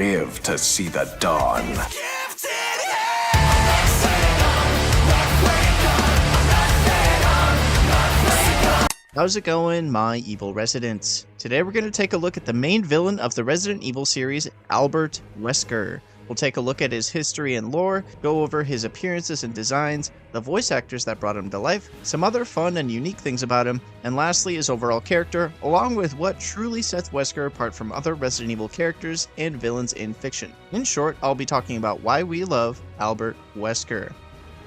live to see the dawn. How's it going, my evil residents? Today we're going to take a look at the main villain of the Resident Evil series, Albert Wesker. We'll take a look at his history and lore, go over his appearances and designs, the voice actors that brought him to life, some other fun and unique things about him, and lastly his overall character, along with what truly sets Wesker apart from other Resident Evil characters and villains in fiction. In short, I'll be talking about why we love Albert Wesker.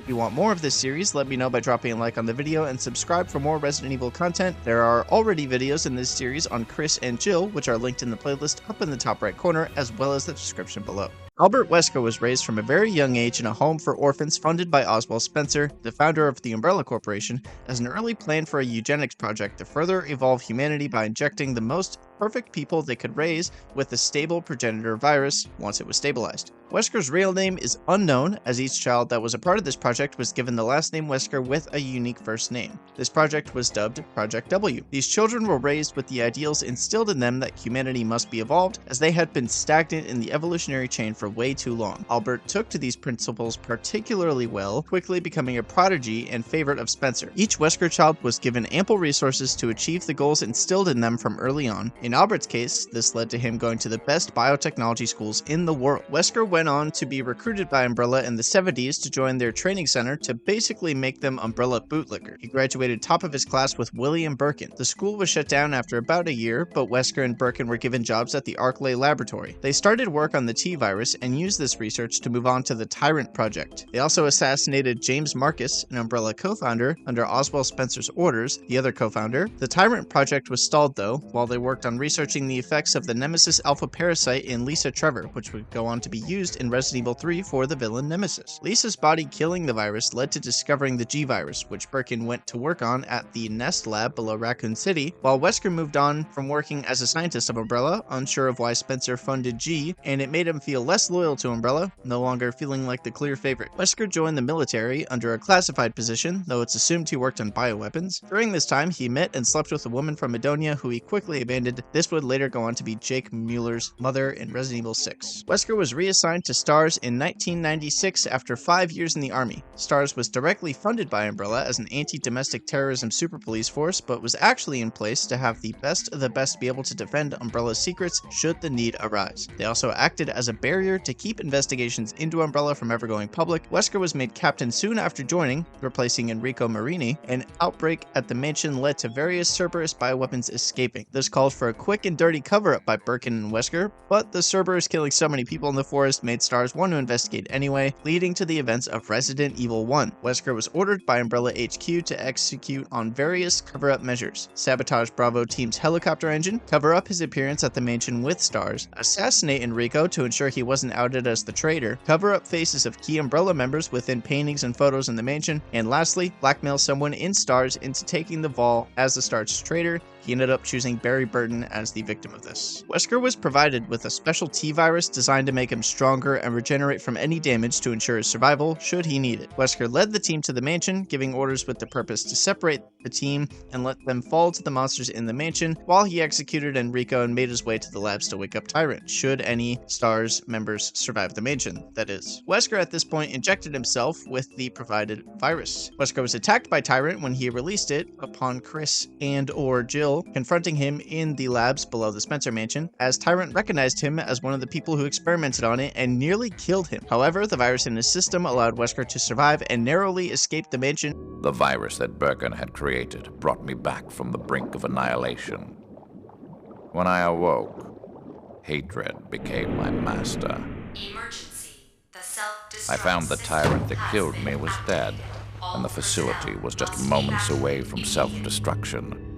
If you want more of this series, let me know by dropping a like on the video and subscribe for more Resident Evil content. There are already videos in this series on Chris and Cheel, which are linked in the playlist up in the top right corner, as well as the description below. Albert Wesker was raised from a very young age in a home for orphans funded by Oswald Spencer, the founder of the Umbrella Corporation, as an early plan for a eugenics project to further evolve humanity by injecting the most perfect people they could raise with a stable progenitor virus once it was stabilized. Wesker's real name is unknown, as each child that was a part of this project was given the last name Wesker with a unique first name. This project was dubbed Project W. These children were raised with the ideals instilled in them that humanity must be evolved, as they had been stagnant in the evolutionary chain for way too long. Albert took to these principles particularly well, quickly becoming a prodigy and favorite of Spencer. Each Wesker child was given ample resources to achieve the goals instilled in them from early on. In Albert's case, this led to him going to the best biotechnology schools in the world. Wesker went on to be recruited by Umbrella in the 70s to join their training center to basically make them Umbrella bootlicker. He graduated top of his class with William Birkin. The school was shut down after about a year, but Wesker and Birkin were given jobs at the Arklay laboratory. They started work on the T-virus and used this research to move on to the Tyrant project. They also assassinated James Marcus, an Umbrella co-founder, under Oswald Spencer's orders, the other co-founder. The Tyrant project was stalled though, while they worked on researching the effects of the Nemesis alpha parasite in Lisa Trevor, which would go on to be used in Resident Evil 3 for the villain Nemesis. Lisa's body killing the virus led to discovering the G-virus, which Birkin went to work on at the Nest lab below Raccoon City, while Wesker moved on from working as a scientist of Umbrella, unsure of why Spencer funded G, and it made him feel less loyal to Umbrella, no longer feeling like the clear favorite. Wesker joined the military under a classified position, though it's assumed he worked on bioweapons. During this time, he met and slept with a woman from Madonia who he quickly abandoned. This would later go on to be Jake Mueller's mother in Resident Evil 6. Wesker was reassigned to STARS in 1996 after 5 years in the army. STARS was directly funded by Umbrella as an anti-domestic terrorism super police force, but was actually in place to have the best of the best be able to defend Umbrella's secrets should the need arise. They also acted as a barrier to keep investigations into Umbrella from ever going public. Wesker was made captain soon after joining, replacing Enrico Marini. An outbreak at the mansion led to various Cerberus bioweapons escaping. This called for a quick and dirty cover-up by Birkin and Wesker, but the Cerberus killing so many people in the forest made STARS want to investigate anyway, leading to the events of Resident Evil 1. Wesker was ordered by Umbrella HQ to execute on various cover-up measures: sabotage Bravo Team's helicopter engine, cover up his appearance at the mansion with STARS, assassinate Enrico to ensure he wasn't outed as the traitor, cover up faces of key Umbrella members within paintings and photos in the mansion, and lastly, blackmail someone in STARS into taking the fall as the STARS traitor. He ended up choosing Barry Burton as the victim of this. Wesker was provided with a special T-virus designed to make him stronger and regenerate from any damage to ensure his survival should he need it. Wesker led the team to the mansion, giving orders with the purpose to separate the team and let them fall to the monsters in the mansion, while he executed Enrico and made his way to the labs to wake up Tyrant, should any STARS members survive the mansion, that is. Wesker at this point injected himself with the provided virus. Wesker was attacked by Tyrant when he released it upon Chris and/or Jill confronting him in the labs below the Spencer mansion, as Tyrant recognized him as one of the people who experimented on it and nearly killed him. However, the virus in his system allowed Wesker to survive and narrowly escape the mansion. The virus that Birkin had created brought me back from the brink of annihilation. When I awoke, hatred became my master. Emergency. The self-destruct I found the system tyrant that has killed been me was dead, activated. All and the facility personnel was just must moments evacuate away from immediately. self-destruction.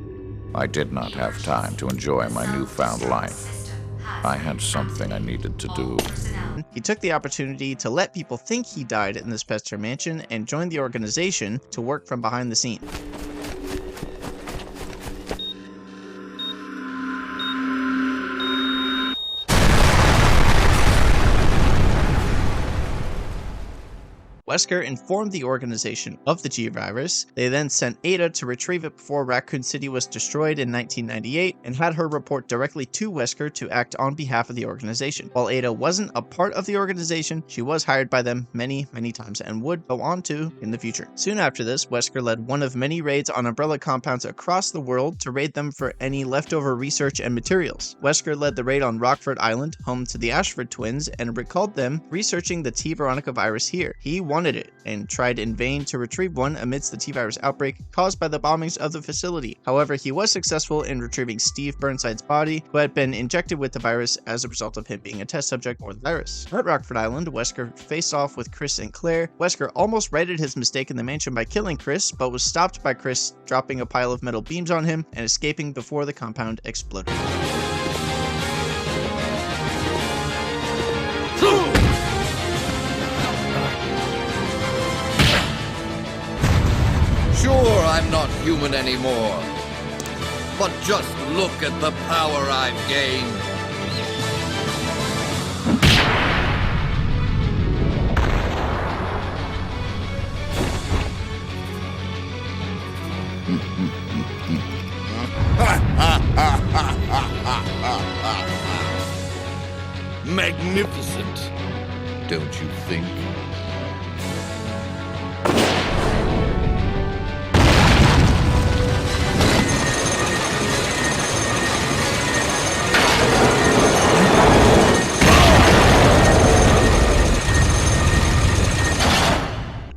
I did not have time to enjoy my newfound life. I had something I needed to do. He took the opportunity to let people think he died in the Spencer mansion and joined the organization to work from behind the scenes. Wesker informed the organization of the G-Virus. They then sent Ada to retrieve it before Raccoon City was destroyed in 1998 and had her report directly to Wesker to act on behalf of the organization. While Ada wasn't a part of the organization, she was hired by them many times and would go on to in the future. Soon after this, Wesker led one of many raids on Umbrella compounds across the world to raid them for any leftover research and materials. Wesker led the raid on Rockford Island, home to the Ashford twins, and recalled them researching the T. Veronica virus here. He wanted it and tried in vain to retrieve one amidst the T-virus outbreak caused by the bombings of the facility. However, he was successful in retrieving Steve Burnside's body, who had been injected with the virus as a result of him being a test subject for the virus. At Rockford Island, Wesker faced off with Chris and Claire. Wesker almost righted his mistake in the mansion by killing Chris, but was stopped by Chris dropping a pile of metal beams on him and escaping before the compound exploded. Sure, I'm not human anymore, but just look at the power I've gained. Magnificent, don't you think?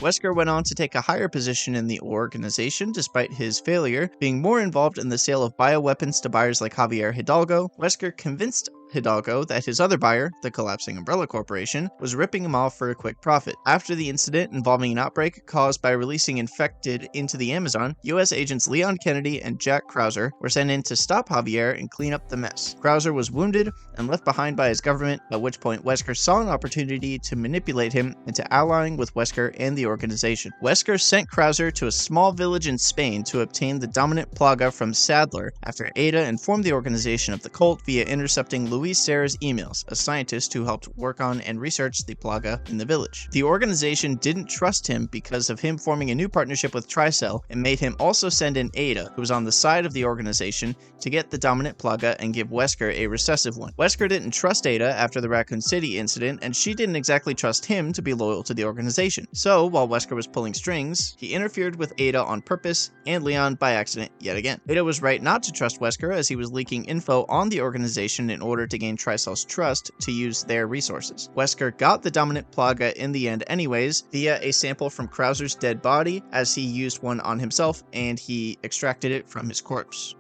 Wesker went on to take a higher position in the organization despite his failure, being more involved in the sale of bioweapons to buyers like Javier Hidalgo. Wesker convinced Hidalgo that his other buyer, the collapsing Umbrella Corporation, was ripping him off for a quick profit. After the incident involving an outbreak caused by releasing infected into the Amazon, U.S. agents Leon Kennedy and Jack Krauser were sent in to stop Javier and clean up the mess. Krauser was wounded and left behind by his government, at which point Wesker saw an opportunity to manipulate him into allying with Wesker and the organization. Wesker sent Krauser to a small village in Spain to obtain the dominant plaga from Sadler after Ada informed the organization of the cult via intercepting Luis Serra's emails, a scientist who helped work on and research the plaga in the village. The organization didn't trust him because of him forming a new partnership with Tricell and made him also send in Ada, who was on the side of the organization, to get the dominant plaga and give Wesker a recessive one. Wesker didn't trust Ada after the Raccoon City incident, and she didn't exactly trust him to be loyal to the organization. So, while Wesker was pulling strings, he interfered with Ada on purpose and Leon by accident yet again. Ada was right not to trust Wesker as he was leaking info on the organization in order to gain Tricell's trust to use their resources. Wesker got the dominant plaga in the end anyways via a sample from Krauser's dead body, as he used one on himself and he extracted it from his corpse.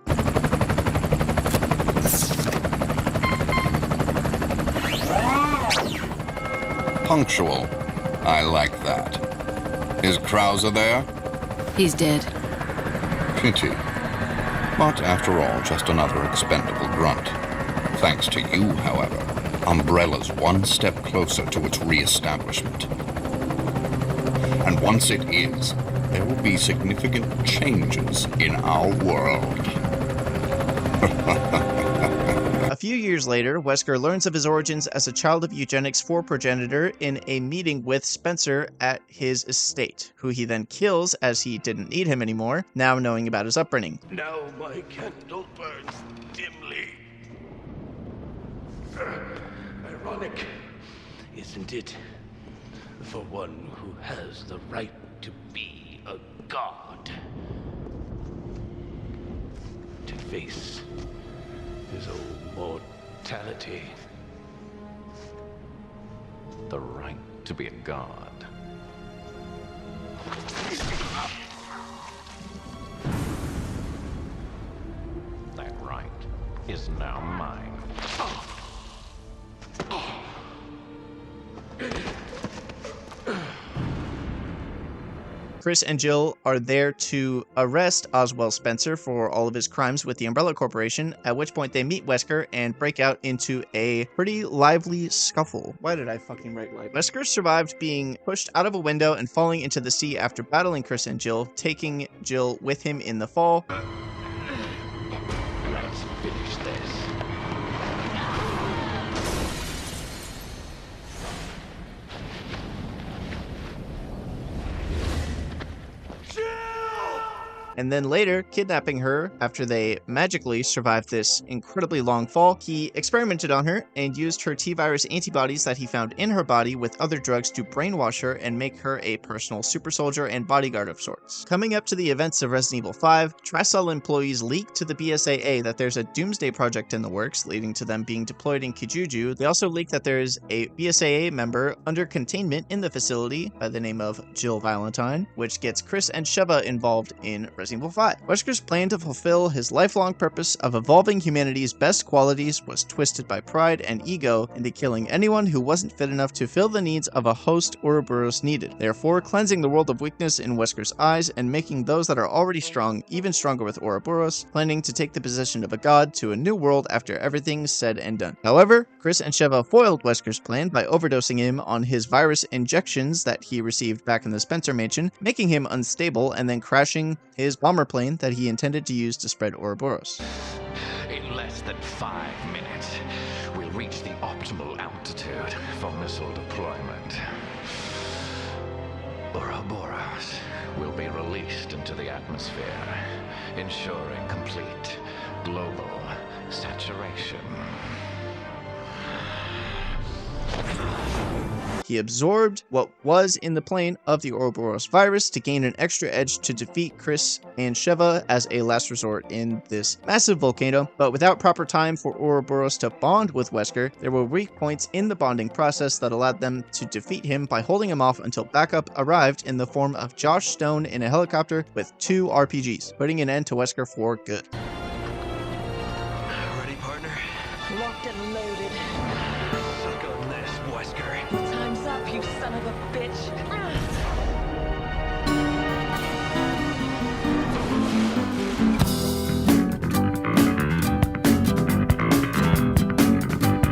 Punctual. I like that. Is Krauser there? He's dead. Pity. But after all, just another expendable grunt. Thanks to you, however, Umbrella's one step closer to its re-establishment. And once it is, there will be significant changes in our world. A few years later, Wesker learns of his origins as a child of eugenics for progenitor in a meeting with Spencer at his estate, who he then kills as he didn't need him anymore, now knowing about his upbringing. Now my candle burns dimly. Ironic, isn't it? For one who has the right to be a god. To face his own mortality. The right to be a god. That right is now mine. Chris and Jill are there to arrest Oswald Spencer for all of his crimes with the Umbrella Corporation, at which point they meet Wesker and break out into a pretty lively scuffle. Why did I fucking write like? Wesker survived being pushed out of a window and falling into the sea after battling Chris and Jill, taking Jill with him in the fall. Let's finish this. and then later kidnapping her after they magically survived this incredibly long fall. He experimented on her and used her T-virus antibodies that he found in her body with other drugs to brainwash her and make her a personal super soldier and bodyguard of sorts. Coming up to the events of Resident Evil 5, Tricell employees leak to the BSAA that there's a doomsday project in the works, leading to them being deployed in Kijuju. They also leak that there is a BSAA member under containment in the facility by the name of Jill Valentine, which gets Chris and Sheva involved in Resident Evil 5. Wesker's plan to fulfill his lifelong purpose of evolving humanity's best qualities was twisted by pride and ego into killing anyone who wasn't fit enough to fill the needs of a host Ouroboros needed, therefore cleansing the world of weakness in Wesker's eyes and making those that are already strong even stronger with Ouroboros, planning to take the position of a god to a new world after everything's said and done. However, Chris and Sheva foiled Wesker's plan by overdosing him on his virus injections that he received back in the Spencer Mansion, making him unstable and then crashing his bomber plane that he intended to use to spread Ouroboros. In less than 5 minutes, we'll reach the optimal altitude for missile deployment. Ouroboros will be released into the atmosphere, ensuring complete global saturation. He absorbed what was in the plane of the Ouroboros virus to gain an extra edge to defeat Chris and Sheva as a last resort in this massive volcano, but without proper time for Ouroboros to bond with Wesker, there were weak points in the bonding process that allowed them to defeat him by holding him off until backup arrived in the form of Josh Stone in a helicopter with 2 RPGs, putting an end to Wesker for good. Ready, partner? Locked and loaded. Suck on this, Wesker. Time's up, you son of a bitch.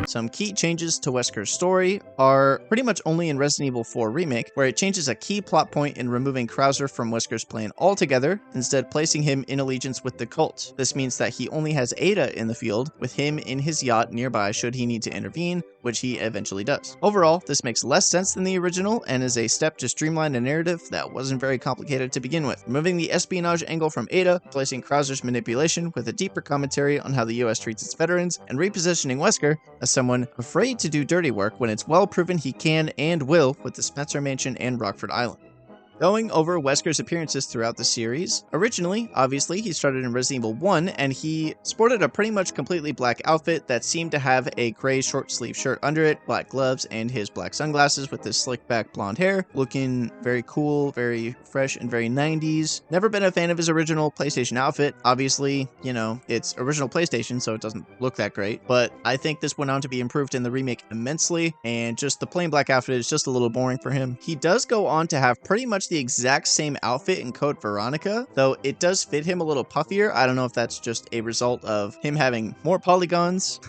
Some key changes to Wesker's story are pretty much only in Resident Evil 4 Remake, where it changes a key plot point in removing Krauser from Wesker's plan altogether, instead placing him in allegiance with the cult. This means that he only has Ada in the field, with him in his yacht nearby should he need to intervene, which he eventually does. Overall, this makes less sense than the original and is a step to streamline a narrative that wasn't very complicated to begin with. Removing the espionage angle from Ada, placing Krauser's manipulation with a deeper commentary on how the US treats its veterans, and repositioning Wesker as someone afraid to do dirty work when it's well proven he can and will with the Spencer Mansion and Rockford Island. Going over Wesker's appearances throughout the series, originally, obviously, he started in Resident Evil 1, and he sported a pretty much completely black outfit that seemed to have a gray short sleeve shirt under it, black gloves, and his black sunglasses with his slick back blonde hair, looking very cool, very fresh, and very 90s. Never been a fan of his original PlayStation outfit. Obviously, you know, it's original PlayStation, so it doesn't look that great, but I think this went on to be improved in the remake immensely, and just the plain black outfit is just a little boring for him. He does go on to have pretty much the exact same outfit in Code Veronica, though it does fit him a little puffier. I don't know if that's just a result of him having more polygons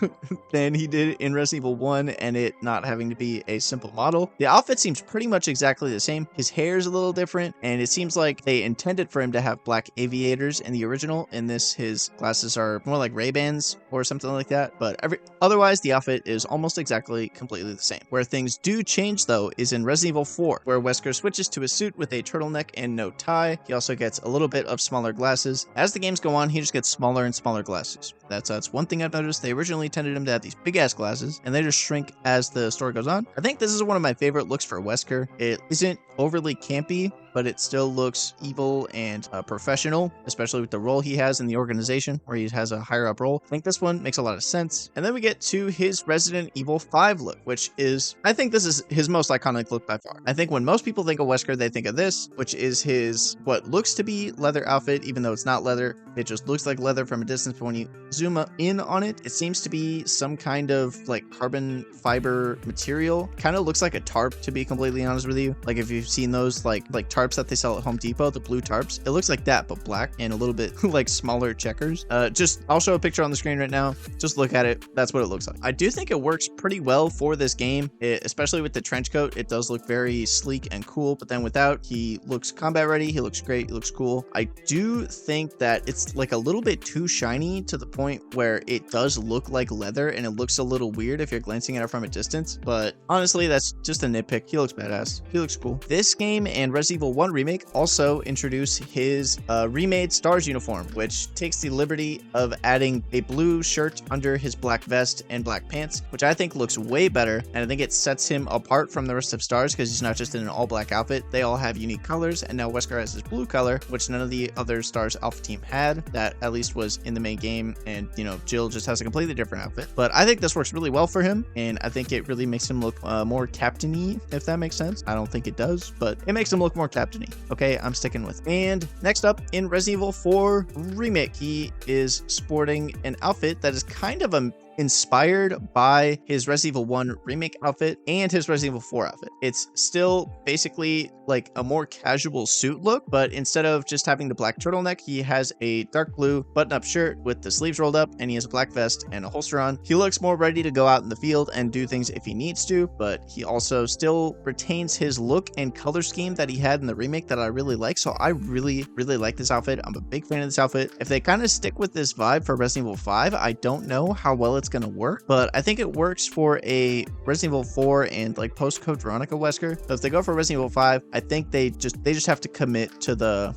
than he did in Resident Evil 1 and it not having to be a simple model. The outfit seems pretty much exactly the same. His hair is a little different, and it seems like they intended for him to have black aviators in the original. In this, his glasses are more like Ray-Bans or something like that, but otherwise the outfit is almost exactly completely the same. Where things do change, though, is in Resident Evil 4, where Wesker switches to a suit with a turtleneck and no tie. He also gets a little bit of smaller glasses. As the games go on, he just gets smaller and smaller glasses. That's one thing I've noticed. They originally intended him to have these big ass glasses, and they just shrink as the story goes on. I think this is one of my favorite looks for Wesker. It isn't overly campy, but it still looks evil and professional, especially with the role he has in the organization, where he has a higher up role. I think this one makes a lot of sense. And then we get to his Resident Evil 5 look, which is, I think this is his most iconic look by far. I think when most people think of Wesker, they think of this, which is his, what looks to be leather outfit, even though it's not leather. It just looks like leather from a distance, but when you zoom in on it, it seems to be some kind of like carbon fiber material. Kind of looks like a tarp, to be completely honest with you. Like if you've seen those like tarps that they sell at Home Depot, the blue tarps, it looks like that, but black and a little bit like smaller checkers. I'll show a picture on the screen right now. Just look at it. That's what it looks like. I do think it works pretty well for this game, especially with the trench coat. It does look very sleek and cool, but then without, he looks combat ready. He looks great. He looks cool. I do think that it's like a little bit too shiny to the point where it does look like leather, and it looks a little weird if you're glancing at it from a distance, but honestly, that's just a nitpick. He looks badass. He looks cool. This game and Resident Evil 1 Remake also introduce his remade Stars uniform, which takes the liberty of adding a blue shirt under his black vest and black pants, which I think looks way better, and I think it sets him apart from the rest of Stars because he's not just in an all-black outfit. They all have unique colors, and now Wesker has his blue color, which none of the other Stars Alpha team had, that at least was in the main game, and, you know, Jill just has a completely different outfit. But I think this works really well for him, and I think it really makes him look more captain-y, if that makes sense. I don't think it does, but it makes him look more captain-y. Okay, I'm sticking with it. And next up, in Resident Evil 4 Remake, he is sporting an outfit that is kind of inspired by his Resident Evil 1 Remake outfit and his Resident Evil 4 outfit. It's still basically like a more casual suit look, but instead of just having the black turtleneck, he has a dark blue button-up shirt with the sleeves rolled up, and he has a black vest and a holster on. He looks more ready to go out in the field and do things if he needs to, but he also still retains his look and color scheme that he had in the remake that I really like. So I really like this outfit. I'm a big fan of this outfit. If they kind of stick with this vibe for Resident Evil 5, I don't know how well it's going to work, but I think it works for a Resident Evil 4 and like post Code Veronica Wesker. So if they go for Resident Evil 5, I think they just have to commit to the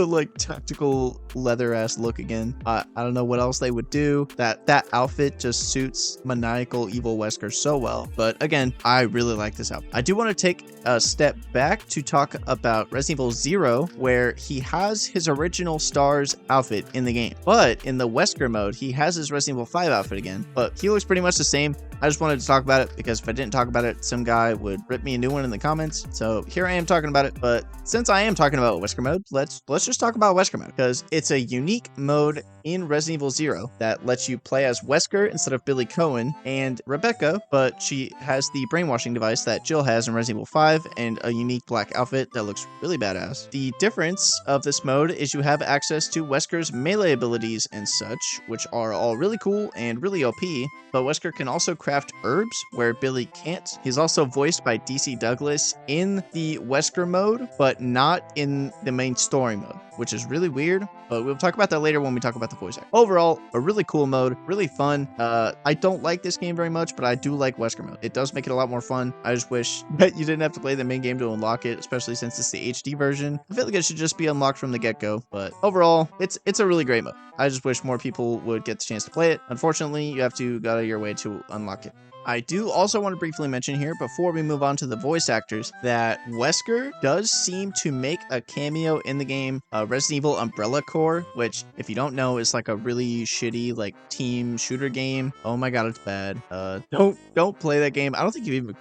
like tactical leather ass look again. I don't know what else they would do. That outfit just suits maniacal evil Wesker so well. But again, I really like this outfit. I do want to take a step back to talk about Resident Evil 0, where he has his original Stars outfit in the game, but in the Wesker mode, he has his Resident Evil 5 outfit again, but he looks pretty much the same. I just wanted to talk about it because if I didn't talk about it, some guy would rip me a new one in the comments. So here I am talking about it. But since I am talking about Wesker mode, let's just talk about Wesker mode, because it's a unique mode in Resident Evil 0 that lets you play as Wesker instead of Billy Cohen and Rebecca, but she has the brainwashing device that Jill has in Resident Evil 5 and a unique black outfit that looks really badass. The difference of this mode is you have access to Wesker's melee abilities and such, which are all really cool and really OP, but Wesker can also craft herbs where Billy can't. He's also voiced by DC Douglas in the Wesker mode, but not in the main story mode, which is really weird, but we'll talk about that later when we talk about the voice act. Overall, a really cool mode, really fun. I don't like this game very much, but I do like Wesker mode. It does make it a lot more fun. I just wish that you didn't have to play the main game to unlock it, especially since it's the HD version. I feel like it should just be unlocked from the get-go, but overall, it's a really great mode. I just wish more people would get the chance to play it. Unfortunately, you have to go out of your way to unlock it. I do also want to briefly mention here, before we move on to the voice actors, that Wesker does seem to make a cameo in the game Resident Evil Umbrella Corps, which, if you don't know, is like a really shitty like team shooter game. Oh my god, it's bad. Don't play that game. I don't think you even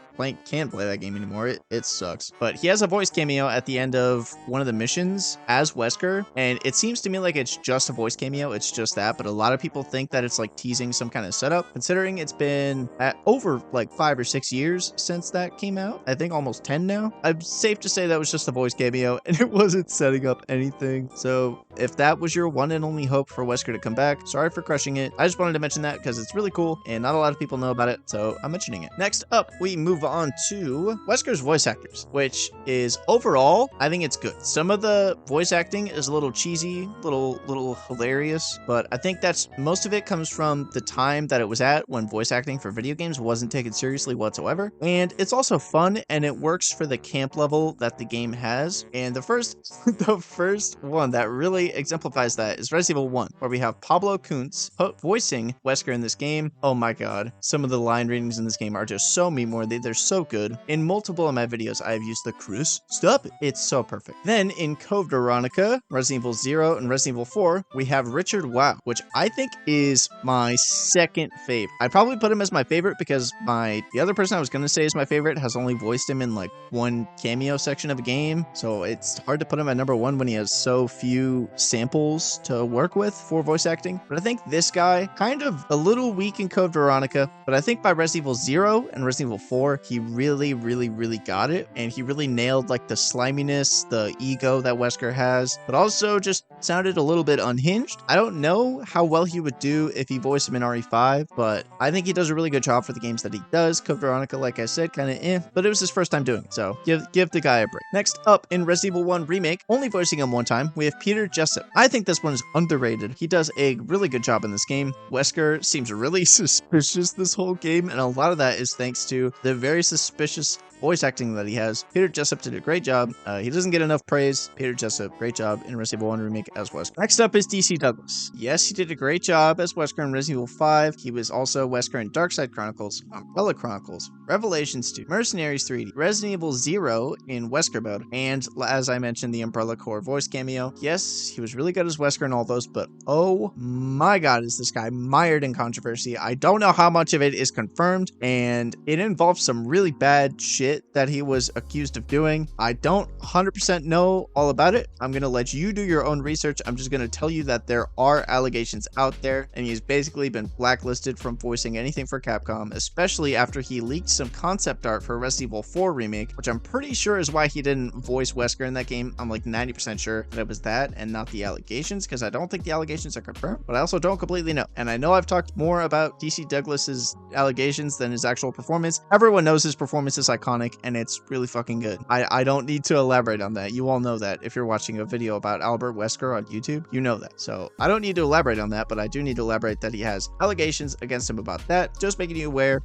can't play that game anymore. It sucks. But he has a voice cameo at the end of one of the missions as Wesker, and it seems to me like it's just a voice cameo. It's just that, but a lot of people think that it's like teasing some kind of setup, considering it's been over like 5 or 6 years since that came out. I think almost 10 now. I'm safe to say that was just a voice cameo and it wasn't setting up anything. So if that was your one and only hope for Wesker to come back, sorry for crushing it. I just wanted to mention that because it's really cool and not a lot of people know about it, so I'm mentioning it. Next up, we move on to Wesker's voice actors, which is overall, I think it's good. Some of the voice acting is a little cheesy, little hilarious, but I think that's most of it comes from the time that it was at when voice acting for video games wasn't taken seriously whatsoever. And it's also fun and it works for the camp level that the game has. And the first one that really exemplifies that is Resident Evil 1, where we have Pablo Kuntz voicing Wesker in this game. Oh my god, some of the line readings in this game are just so meme-worthy. They're so good. In multiple of my videos, I have used the Chris, stop it. It's so perfect. Then in Code Veronica, Resident Evil 0, and Resident Evil 4, we have Richard Wow, which I think is my second favorite. I'd probably put him as my favorite because the other person I was going to say is my favorite has only voiced him in like one cameo section of a game. So it's hard to put him at number one when he has so few samples to work with for voice acting. But I think this guy, kind of a little weak in Code Veronica, but I think by Resident Evil 0 and Resident Evil 4, he really got it. And he really nailed like the sliminess, the ego that Wesker has, but also just sounded a little bit unhinged. I don't know how well he would do if he voiced him in RE5, but I think he does a really good job for the games that he does. Code Veronica, like I said, kind of but it was his first time doing it, so give the guy a break. Next up, in Resident Evil 1 Remake, only voicing him one time, we have Peter Jessup. I think this one is underrated. He does a really good job in this game. Wesker seems really suspicious this whole game, and a lot of that is thanks to the very suspicious voice acting that he has. Peter Jessup did a great job. He doesn't get enough praise. Peter Jessup, great job in Resident Evil 1 Remake as Wesker. Next up is DC Douglas. Yes, he did a great job as Wesker in Resident Evil 5. He was also Wesker in Darkside Chronicles, Umbrella Chronicles, Revelations 2, Mercenaries 3D, Resident Evil 0 in Wesker mode, and as I mentioned, the Umbrella Corps voice cameo. Yes, he was really good as Wesker in all those, but oh my god, is this guy mired in controversy. I don't know how much of it is confirmed, and it involves some really bad shit that he was accused of doing. I don't 100% know all about it. I'm gonna let you do your own research. I'm just gonna tell you that there are allegations out there, and he's basically been blacklisted from voicing anything for Capcom, especially after he leaked some concept art for Resident Evil 4 Remake, which I'm pretty sure is why he didn't voice Wesker in that game. I'm like 90% sure that it was that and not the allegations, because I don't think the allegations are confirmed, but I also don't completely know. And I know I've talked more about DC Douglas's allegations than his actual performance. Everyone knows his performance is iconic, and it's really fucking good. I don't need to elaborate on that. You all know that. If you're watching a video about Albert Wesker on YouTube, you know that. So I don't need to elaborate on that, but I do need to elaborate that he has allegations against him about that. Just making you aware.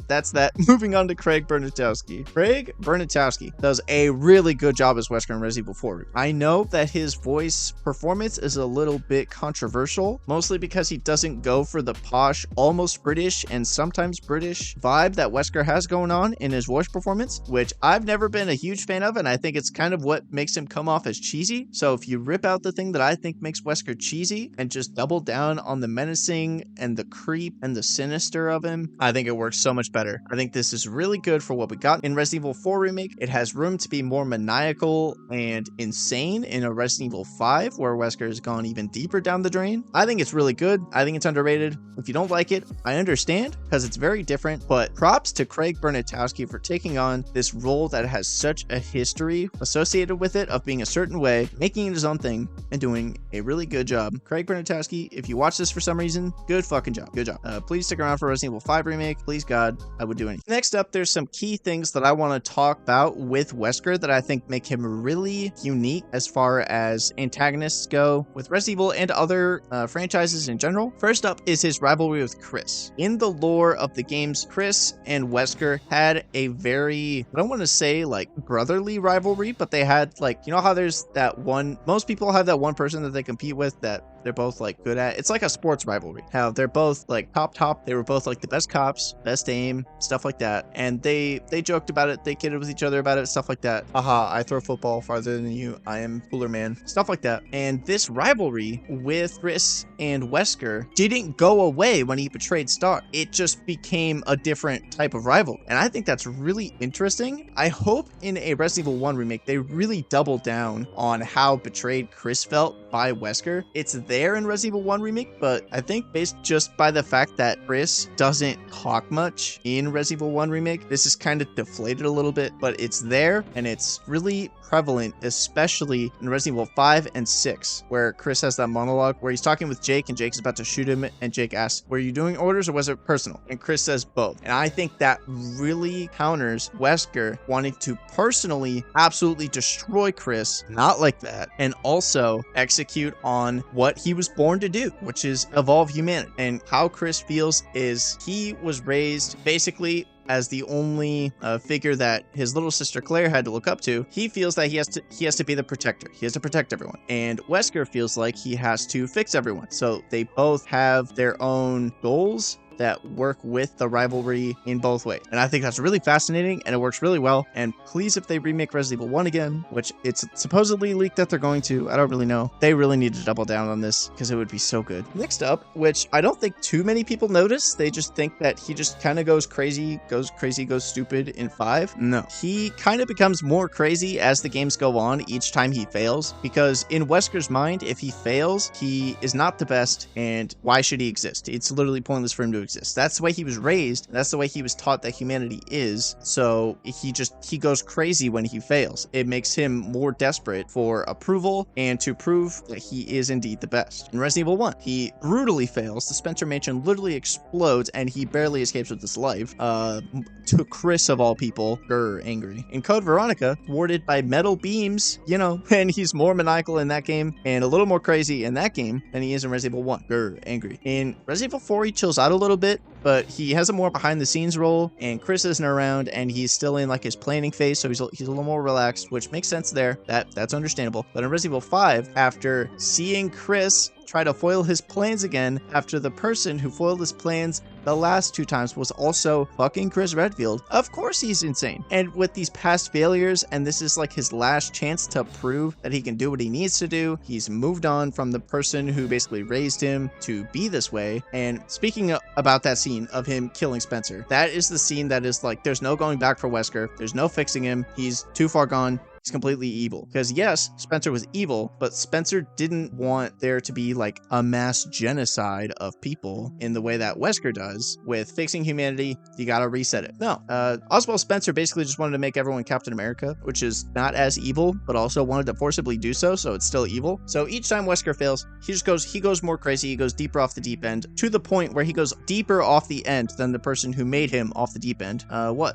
That's that. Moving on to Craig Bernatowski. Craig Bernatowski does a really good job as Wesker in Resident Evil 4. I know that his voice performance is a little bit controversial, mostly because he doesn't go for the posh, almost British and sometimes British vibe that Wesker has going on in his voice performance, which I've never been a huge fan of, and I think it's kind of what makes him come off as cheesy. So if you rip out the thing that I think makes Wesker cheesy and just double down on the menacing and the creep and the sinister of him, I think it works so much better. I think this is really good for what we got in Resident Evil 4 Remake. It has room to be more maniacal and insane in a Resident Evil 5, where Wesker has gone even deeper down the drain. I think it's really good. I think it's underrated. If you don't like it, I understand, because it's very different, but props to Craig Bernatowski for taking on this role that has such a history associated with it of being a certain way, making it his own thing, and doing a really good job. Craig Bernatowski, if you watch this for some reason, good fucking job. Good job. Please stick around for Resident Evil 5 Remake. Please God, I would do anything. Next up, there's some key things that I want to talk about with Wesker that I think make him really unique as far as antagonists go with Resident Evil and other franchises in general. First up is his rivalry with Chris. In the lore of the games, Chris and Wesker had a very, I don't want to say like brotherly rivalry, but they had like, you know how there's that one, most people have that one person that they compete with that they're both like good at. It's like a sports rivalry. How they're both like top. They were both like the best cops, best aim, stuff like that. And they joked about it. They kidded with each other about it, stuff like that. Haha, I throw football farther than you. I am cooler man. Stuff like that. And this rivalry with Chris and Wesker didn't go away when he betrayed Star. It just became a different type of rival. And I think that's really interesting. I hope in a Resident Evil 1 remake, they really double down on how betrayed Chris felt by Wesker. It's there in Resident Evil 1 remake, but I think based just by the fact that Chris doesn't talk much in Resident Evil 1 remake, this is kind of deflated a little bit, but it's there and it's really prevalent, especially in Resident Evil 5 and 6, where Chris has that monologue where he's talking with Jake and Jake's about to shoot him, and Jake asks, were you doing orders or was it personal? And Chris says both. And I think that really counters Wesker wanting to personally absolutely destroy Chris, not like that, and also execute on what he was born to do, which is evolve humanity. And how Chris feels is he was raised basically as the only figure that his little sister Claire had to look up to. He feels that he has to be the protector. He has to protect everyone. And Wesker feels like he has to fix everyone. So they both have their own goals that work with the rivalry in both ways. And I think that's really fascinating and it works really well. And please, if they remake Resident Evil 1 again, which it's supposedly leaked that they're going to, I don't really know, they really need to double down on this because it would be so good. Next up, which I don't think too many people notice, they just think that he just kind of goes crazy, goes stupid in 5. No, he kind of becomes more crazy as the games go on each time he fails, because in Wesker's mind, if he fails, he is not the best, and why should he exist? It's literally pointless for him to exist. That's the way he was raised. That's the way he was taught that humanity is. So he goes crazy when he fails. It makes him more desperate for approval and to prove that he is indeed the best. In Resident Evil 1, he brutally fails. The Spencer Mansion literally explodes and he barely escapes with his life. To Chris of all people, angry. In Code Veronica, thwarted by metal beams, and he's more maniacal in that game and a little more crazy in that game than he is in Resident Evil 1. Angry. In Resident Evil 4, he chills out a little bit, but he has a more behind the scenes role, and Chris isn't around, and he's still in like his planning phase, so he's a little more relaxed, which makes sense there. That's understandable. But in Resident Evil 5, after seeing Chris try to foil his plans again, after the person who foiled his plans the last 2 times was also fucking Chris Redfield, of course he's insane. And with these past failures, and this is like his last chance to prove that he can do what he needs to do, he's moved on from the person who basically raised him to be this way. And speaking about that scene of him killing Spencer, that is the scene that is like, there's no going back for Wesker. There's no fixing him. He's too far gone. He's completely evil. Because yes, Spencer was evil, but Spencer didn't want there to be like a mass genocide of people in the way that Wesker does. With fixing humanity, you gotta reset it. No, Oswald Spencer basically just wanted to make everyone Captain America, which is not as evil, but also wanted to forcibly do so, so it's still evil. So each time Wesker fails, he goes more crazy, he goes deeper off the deep end, to the point where he goes deeper off the end than the person who made him off the deep end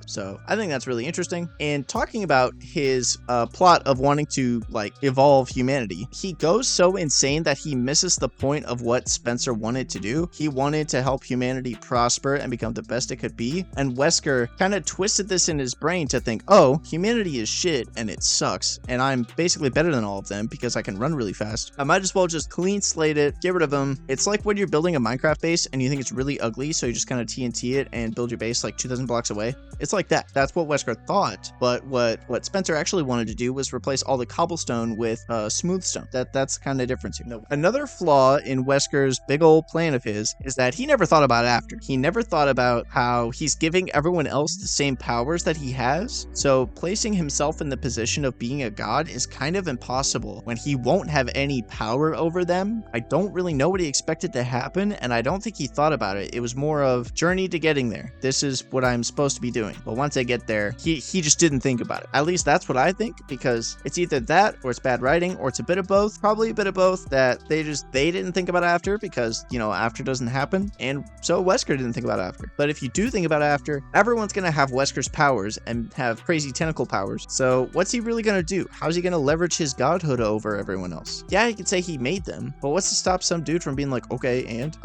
So I think that's really interesting. And talking about his plot of wanting to like evolve humanity, he goes so insane that he misses the point of what Spencer wanted to do. He wanted to help humanity prosper and become the best it could be, and Wesker kind of twisted this in his brain to think, oh, humanity is shit and it sucks, and I'm basically better than all of them because I can run really fast. I might as well just clean slate it, get rid of them. It's like when you're building a Minecraft base and you think it's really ugly, so you just kind of TNT it and build your base like 2,000 blocks away. It's like that. That's what Wesker thought, but what Spencer actually wanted to do was replace all the cobblestone with smooth stone. That's kind of different here. No. Another flaw in Wesker's big old plan of his is that he never thought about after. He never thought about how he's giving everyone else the same powers that he has. So placing himself in the position of being a god is kind of impossible when he won't have any power over them. I don't really know what he expected to happen, and I don't think he thought about it. It was more of journey to getting there. This is what I'm supposed to be doing. But once I get there, he just didn't think about it. At least that's what I think, because it's either that or it's bad writing or it's a bit of both. Probably a bit of both, that they didn't think about after because, you know, after doesn't happen, and so Wesker didn't think about after. But if you do think about after, everyone's gonna have Wesker's powers and have crazy tentacle powers. So what's he really gonna do? How's he gonna leverage his godhood over everyone else? Yeah, he could say he made them, but what's to stop some dude from being like, okay, and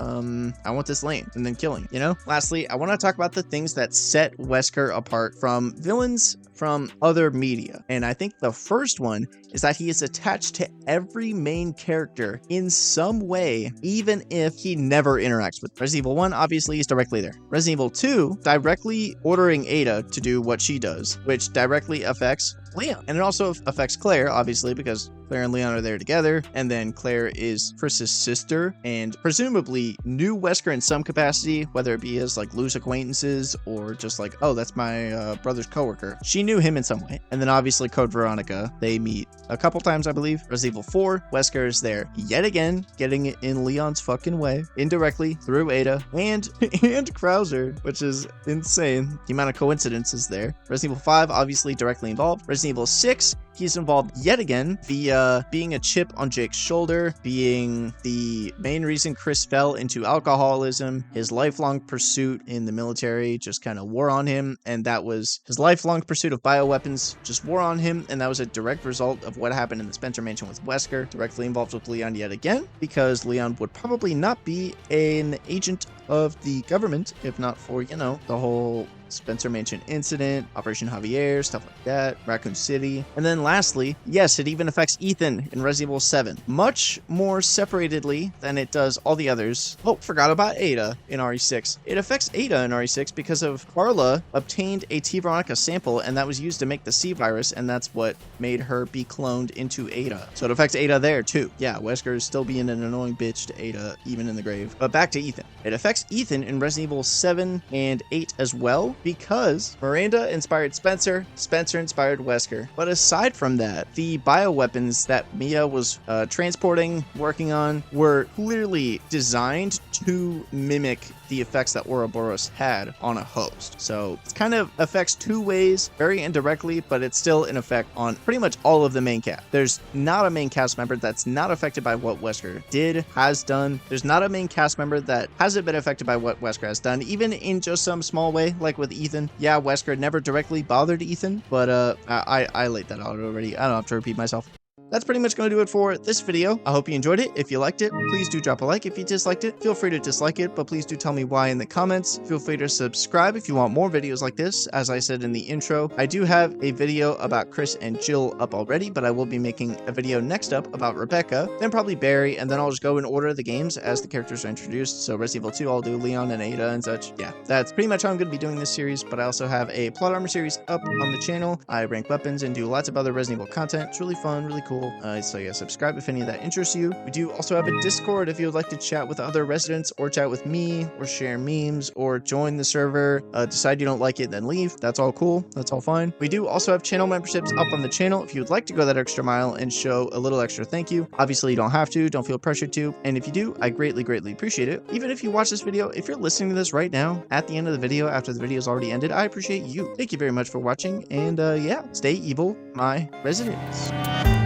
I want this lane, and then killing, you know? Lastly, I want to talk about the things that set Wesker apart from villains from other media. And I think the first one is that he is attached to every main character in some way, even if he never interacts with them. Resident Evil 1, obviously, is directly there. Resident Evil 2, directly ordering Ada to do what she does, which directly affects Leon. And it also affects Claire, obviously, because Claire and Leon are there together, and then Claire is Chris's sister, and presumably knew Wesker in some capacity, whether it be as like loose acquaintances or just like, oh, that's my brother's coworker. She knew him in some way. And then obviously Code Veronica, they meet a couple times, I believe. Resident Evil 4, Wesker is there yet again, getting it in Leon's fucking way, indirectly through Ada and Krauser, which is insane. The amount of coincidences there. Resident Evil 5, obviously directly involved. Resident Evil 6, he's involved yet again via being a chip on Jake's shoulder, being the main reason Chris fell into alcoholism. His lifelong pursuit in the military just kind of wore on him, and that was his lifelong pursuit of bioweapons just wore on him, and that was a direct result of what happened in the Spencer Mansion with Wesker. Directly involved with Leon yet again, because Leon would probably not be an agent of the government if not for, you know, the whole Spencer Mansion incident, Operation Javier, stuff like that, Raccoon City. And then lastly, yes, it even affects Ethan in Resident Evil 7, much more separatedly than it does all the others. Oh, forgot about Ada in RE6. It affects Ada in RE6 because of Carla obtained a T. Veronica sample, and that was used to make the C virus, and that's what made her be cloned into Ada. So it affects Ada there too. Yeah, Wesker is still being an annoying bitch to Ada, even in the grave. But back to Ethan. It affects Ethan in Resident Evil 7 and 8 as well, because Miranda inspired Spencer, Spencer inspired Wesker. But aside from that, the bioweapons that Mia was transporting, working on, were clearly designed to mimic the effects that Ouroboros had on a host. So it kind of affects two ways, very indirectly, but it's still in effect on pretty much all of the main cast. There's not a main cast member that's not affected by what Wesker has done. There's not a main cast member that hasn't been affected by what Wesker has done, even in just some small way, like with Ethan. Yeah, Wesker never directly bothered Ethan, but I laid that out already. I don't have to repeat myself. that's pretty much going to do it for this video. I hope you enjoyed it. If you liked it, please do drop a like. If you disliked it, feel free to dislike it, but please do tell me why in the comments. Feel free to subscribe if you want more videos like this. As I said in the intro, I do have a video about Chris and Jill up already, but I will be making a video next up about Rebecca, then probably Barry, and then I'll just go in order of the games as the characters are introduced. So Resident Evil 2, I'll do Leon and Ada and such. Yeah, that's pretty much how I'm going to be doing this series, but I also have a plot armor series up on the channel. I rank weapons and do lots of other Resident Evil content. It's really fun, really cool. So yeah, subscribe if any of that interests you. We do also have a Discord if you would like to chat with other residents or chat with me or share memes or join the server. Decide you don't like it, then leave. That's all cool. That's all fine. We do also have channel memberships up on the channel if you would like to go that extra mile and show a little extra thank you. Obviously, you don't have to. Don't feel pressured to. And if you do, I greatly, greatly appreciate it. Even if you watch this video, if you're listening to this right now, at the end of the video, after the video's already ended, I appreciate you. Thank you very much for watching. And yeah, stay evil, my residents.